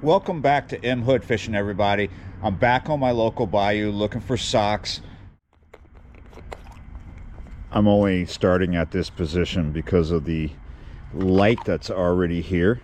Welcome back to M Hood Fishing, everybody. I'm back on my local bayou looking for socks. I'm only starting at this position because of the light that's already here.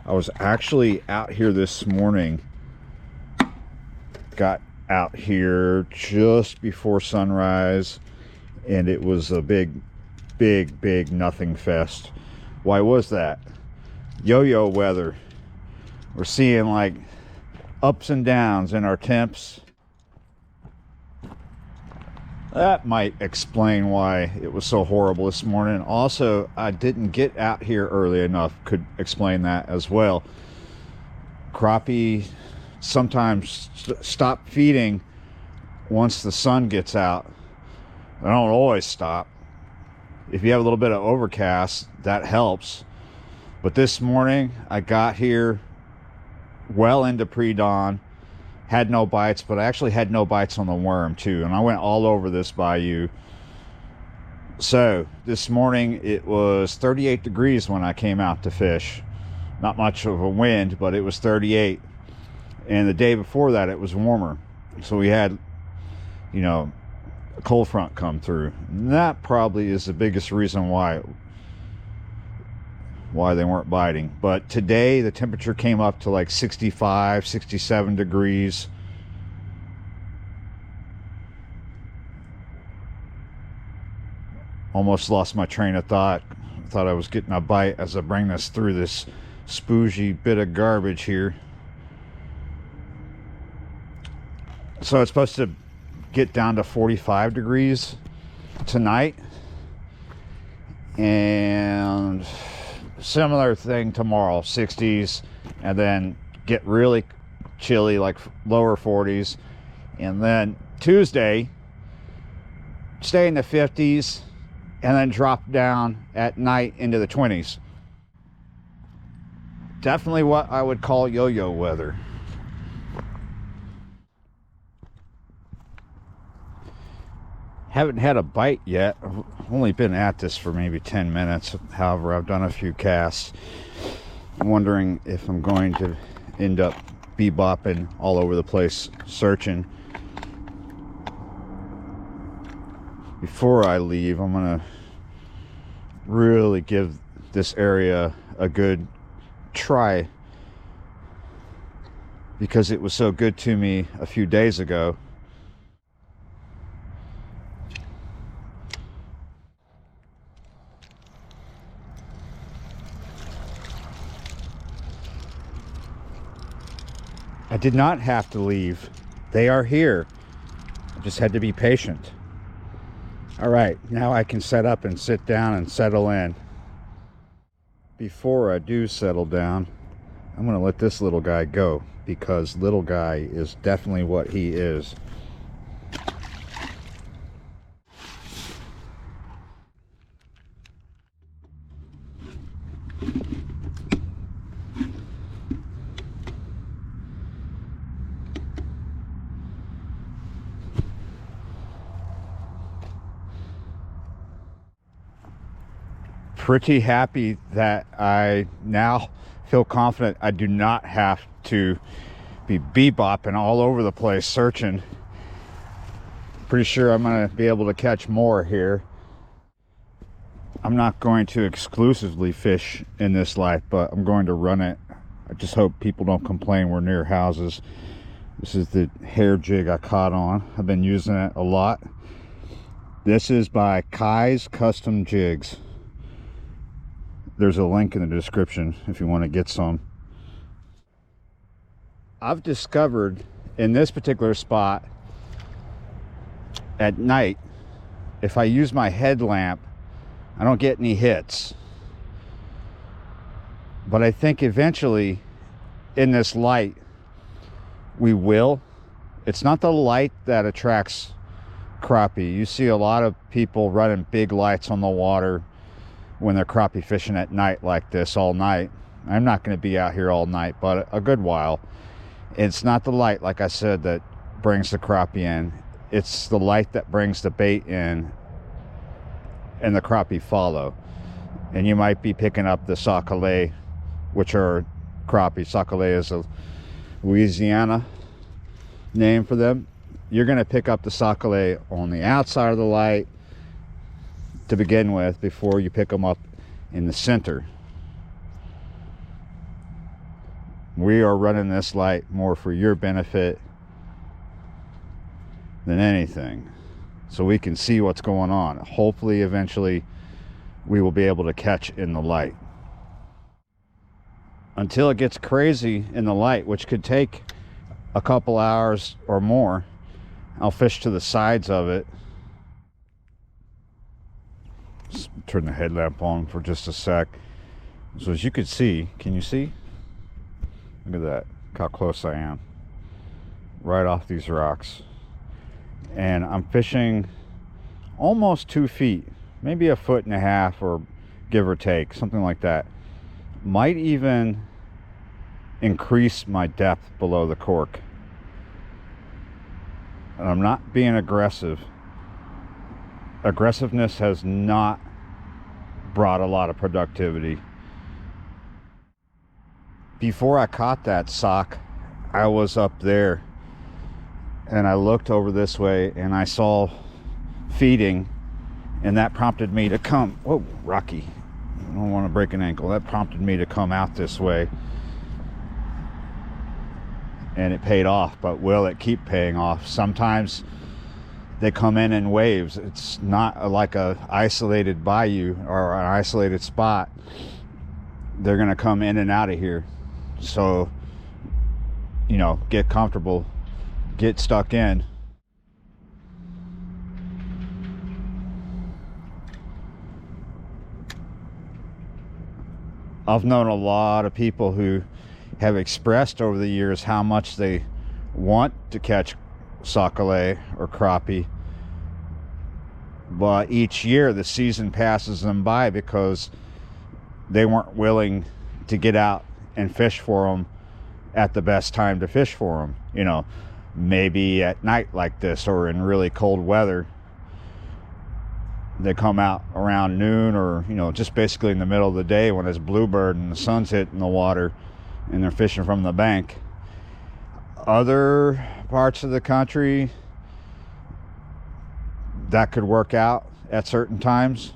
I was actually out here this morning. Got out here just before sunrise, and it was a big nothing fest. Why was that? Yo-yo weather. We're seeing like ups and downs in our temps. That might explain why it was so horrible this morning. Also, I didn't get out here early enough. Could explain that as well. Crappie sometimes stop feeding once the sun gets out. They don't always stop. If you have a little bit of overcast, that helps. But this morning, I got here well into pre-dawn, had no bites, but I actually had no bites on the worm too, and I went all over this bayou. So this morning it was 38 degrees when I came out to fish. Not much of a wind, but it was 38, and the day before that it was warmer, so we had, you know, a cold front come through, and that probably is the biggest reason why they weren't biting. But today the temperature came up to like 65, 67 degrees. Almost lost my train of thought. Thought I was getting a bite as I bring this through this spoogy bit of garbage here. So it's supposed to get down to 45 degrees tonight, and similar thing tomorrow, 60s, and then get really chilly, like lower 40s, and then Tuesday stay in the 50s and then drop down at night into the 20s. Definitely what I would call yo-yo weather. Haven't had a bite yet. I've only been at this for maybe 10 minutes. However, I've done a few casts. I'm wondering if I'm going to end up bebopping all over the place searching. Before I leave, I'm gonna really give this area a good try, because it was so good to me a few days ago. I did not have to leave. They are here. I just had to be patient. All right, now I can set up and sit down and settle in. Before I do settle down, I'm gonna let this little guy go, because little guy is definitely what he is. Pretty happy that I now feel confident I do not have to be bebopping all over the place searching. Pretty sure I'm going to be able to catch more here. I'm not going to exclusively fish in this light, but I'm going to run it. I just hope people don't complain we're near houses. This is the hair jig I caught on. I've been using it a lot. This is by Kai's Custom Jigs. There's a link in the description if you want to get some. I've discovered in this particular spot at night, if I use my headlamp, I don't get any hits. But I think eventually in this light we will. It's not the light that attracts crappie. You see a lot of people running big lights on the water when they're crappie fishing at night like this all night. I'm not going to be out here all night, but a good while. It's not the light, like I said, that brings the crappie in. It's the light that brings the bait in, and the crappie follow. And you might be picking up the sac-a-lait, which are crappie. Sac-a-lait is Louisiana name for them. You're going to pick up the sockeye on the outside of the light to begin with before you pick them up in the center. We are running this light more for your benefit than anything, so we can see what's going on. Hopefully eventually we will be able to catch in the light. Until it gets crazy in the light, which could take a couple hours or more, I'll fish to the sides of it. Just turn the headlamp on for just a sec. So as you can see, can you see? Look at that, look how close I am. Right off these rocks. And I'm fishing almost 2 feet, maybe 1.5 feet, or give or take, something like that. Might even increase my depth below the cork. And I'm not being aggressive. Aggressiveness has not brought a lot of productivity. Before I caught that sock, I was up there and I looked over this way and I saw feeding, and that prompted me to come. Whoa, rocky. I don't want to break an ankle. That prompted me to come out this way, and it paid off. But will it keep paying off? Sometimes they come in waves. It's not like a isolated bayou or an isolated spot. They're going to come in and out of here. So, you know, get comfortable, get stuck in. I've known a lot of people who have expressed over the years how much they want to catch sockeye or crappie, but each year the season passes them by because they weren't willing to get out and fish for them at the best time to fish for them. You know, maybe at night like this or in really cold weather. They come out around noon, or, you know, just basically in the middle of the day when it's bluebird and the sun's hitting the water and they're fishing from the bank. Other parts of the country, that could work out at certain times.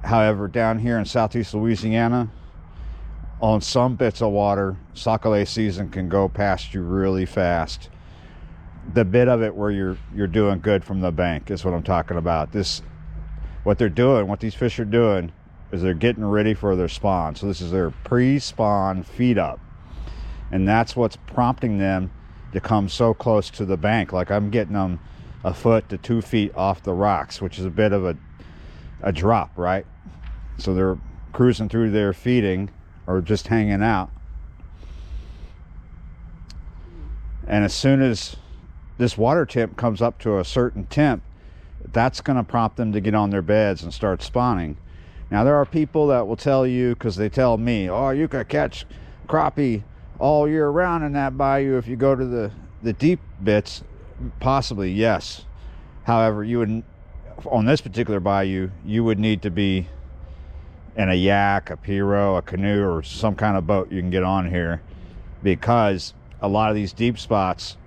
However, down here in southeast Louisiana, on some bits of water, sockeye season can go past you really fast. The bit of it where you're doing good from the bank is what I'm talking about. What they're doing, what these fish are doing, is they're getting ready for their spawn. So this is their pre-spawn feed up, and that's what's prompting them to come so close to the bank. Like I'm getting them 1 foot to 2 feet off the rocks, which is a bit of a drop, right? So they're cruising through there feeding or just hanging out, and as soon as this water temp comes up to a certain temp, that's going to prompt them to get on their beds and start spawning. Now there are people that will tell you, because they tell me, oh, you can catch crappie all year round in that bayou if you go to the deep bits. Possibly, yes. However, you would, on this particular bayou, you would need to be in a yak, a pirogue, a canoe, or some kind of boat you can get on here, because a lot of these deep spots,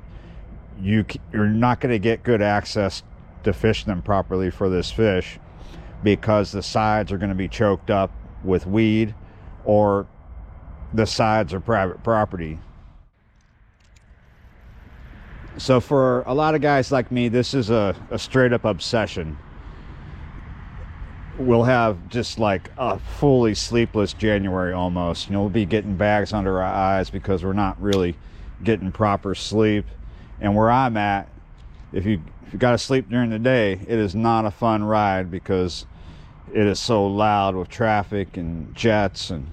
you're not going to get good access to fish them properly for this fish, because the sides are going to be choked up with weed, or the sides are private property. So for a lot of guys like me, this is a straight up obsession. We'll have just like a fully sleepless January almost. You know, we'll be getting bags under our eyes because we're not really getting proper sleep. And where I'm at, if you got to sleep during the day, it is not a fun ride because it is so loud with traffic and jets and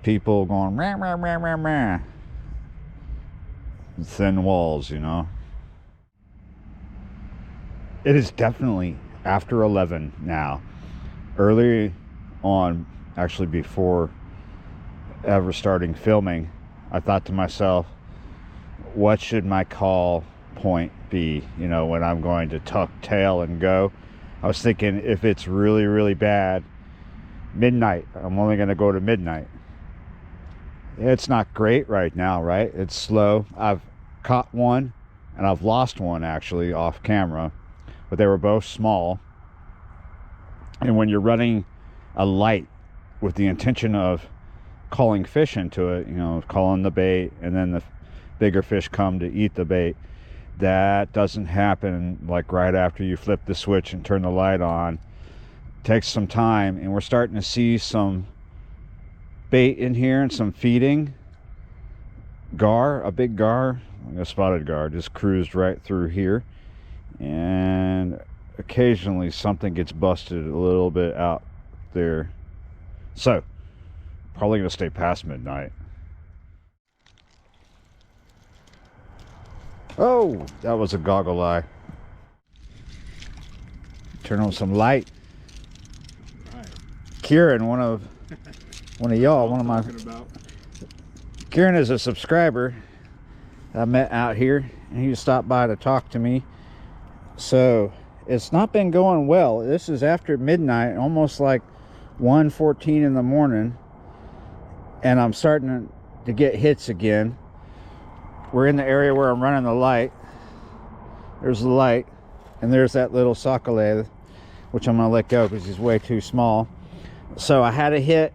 people going rah, rah, rah, rah, rah. Thin walls, you know. It is definitely after 11 now. Early on, actually before ever starting filming, I thought to myself, what should my call point be, you know, when I'm going to tuck tail and go? I was thinking, if it's really, really bad, midnight. I'm only going to go to midnight. It's not great right now, right? It's slow. I've caught one and I've lost one actually off camera, but they were both small. And when you're running a light with the intention of calling fish into it, you know, calling the bait, and then the bigger fish come to eat the bait, that doesn't happen like right after you flip the switch and turn the light on. It takes some time, and we're starting to see some bait in here and some feeding. Gar, a big gar, like a spotted gar, just cruised right through here, and occasionally something gets busted a little bit out there. So probably gonna stay past midnight. Oh, that was a goggle eye. Turn on some light. Right. Kieran, one of y'all, one of my. Kieran is a subscriber I met out here, and he stopped by to talk to me. So it's not been going well. This is after midnight, almost like 1:14 in the morning, and I'm starting to get hits again. We're in the area where I'm running the light. There's the light, and there's that little sockeye, which I'm gonna let go because he's way too small. So I had a hit,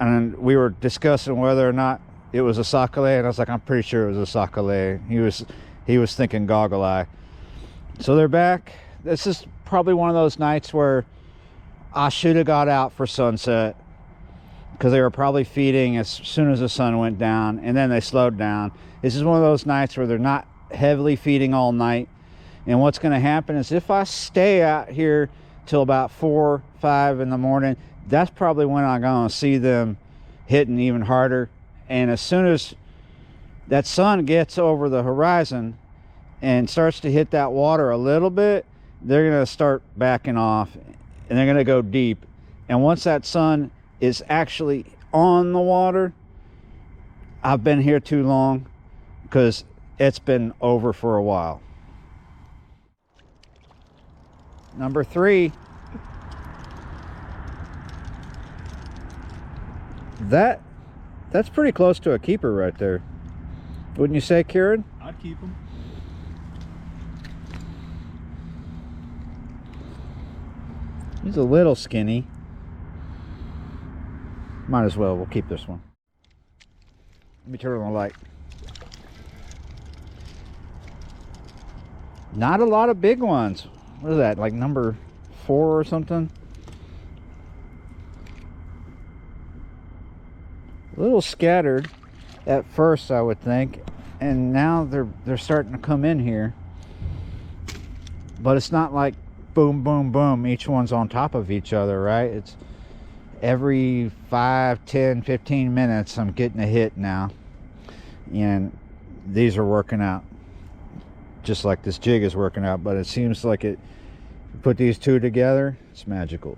and we were discussing whether or not it was a sockeye, and I was like, I'm pretty sure it was a sockeye. He was thinking goggle eye. So they're back. This is probably one of those nights where I should have got out for sunset, because they were probably feeding as soon as the sun went down, and then they slowed down. This is one of those nights where they're not heavily feeding all night. And what's going to happen is if I stay out here till about 4, 5 in the morning, that's probably when I'm going to see them hitting even harder. And as soon as that sun gets over the horizon and starts to hit that water a little bit, they're going to start backing off, and they're going to go deep. And once that sun is actually on the water, I've been here too long, because it's been over for a while. Number 3. That's pretty close to a keeper right there, wouldn't you say, Kieran? I'd keep him. He's a little skinny. Might as well. We'll keep this one. Let me turn on the light. Not a lot of big ones. What is that, like number 4 or something? A little scattered at first, I would think, and now they're starting to come in here. But it's not like boom, boom, boom, each one's on top of each other, right? It's every 5, 10, 15 minutes I'm getting a hit now, and these are working out just like this jig is working out. But it seems like it, put these two together, it's magical.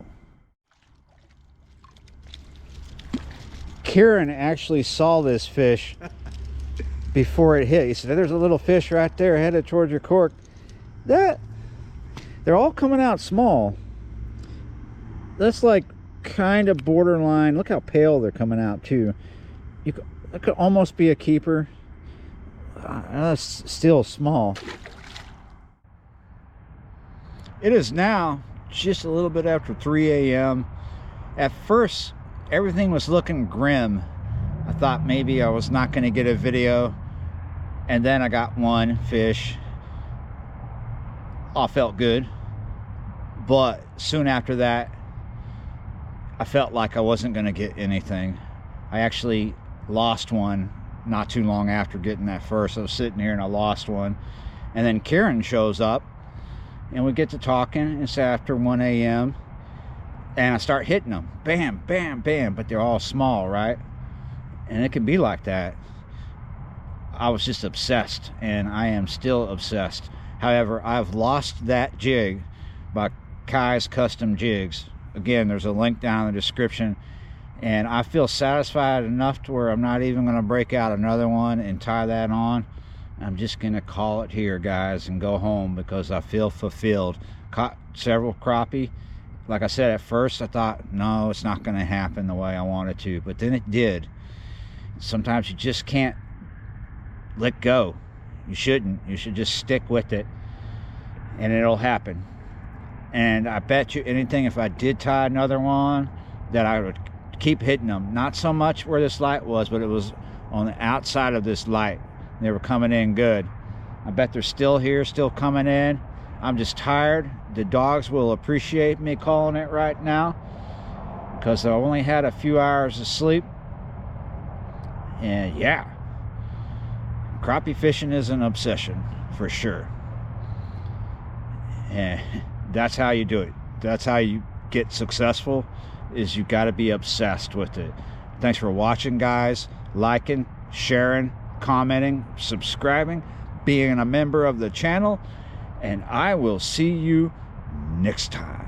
Kieran actually saw this fish before it hit. He said, there's a little fish right there headed towards your cork. They're all coming out small. That's like kind of borderline. Look how pale they're coming out too. That could almost be a keeper. That's still small. It is now just a little bit after 3 a.m. At first, everything was looking grim. I thought maybe I was not going to get a video, and then I got one fish. All felt good, but soon after that I felt like I wasn't going to get anything. I actually lost one not too long after getting that first. I was sitting here and I lost one, and then Kieran shows up and we get to talking. It's after 1 a.m. and I start hitting them, bam, bam, bam, but they're all small, right? And it can be like that. I was just obsessed, and I am still obsessed. However, I've lost that jig by Kai's Custom Jigs. Again, there's a link down in the description, and I feel satisfied enough to where I'm not even going to break out another one and tie that on. I'm just going to call it here, guys, and go home, because I feel fulfilled. Caught several crappie, like I said, at first I thought, no, it's not going to happen the way I wanted to, but then it did. Sometimes you just can't let go. You shouldn't. You should just stick with it, and it'll happen. And I bet you anything, if I did tie another one, that I would keep hitting them. Not so much where this light was, but it was on the outside of this light. They were coming in good. I bet they're still here, still coming in. I'm just tired. The dogs will appreciate me calling it right now, because I only had a few hours of sleep. And yeah, crappie fishing is an obsession for sure. And that's how you do it. That's how you get successful, is you got to be obsessed with it. Thanks for watching, guys. Liking, sharing, commenting, subscribing, being a member of the channel, and I will see you next time.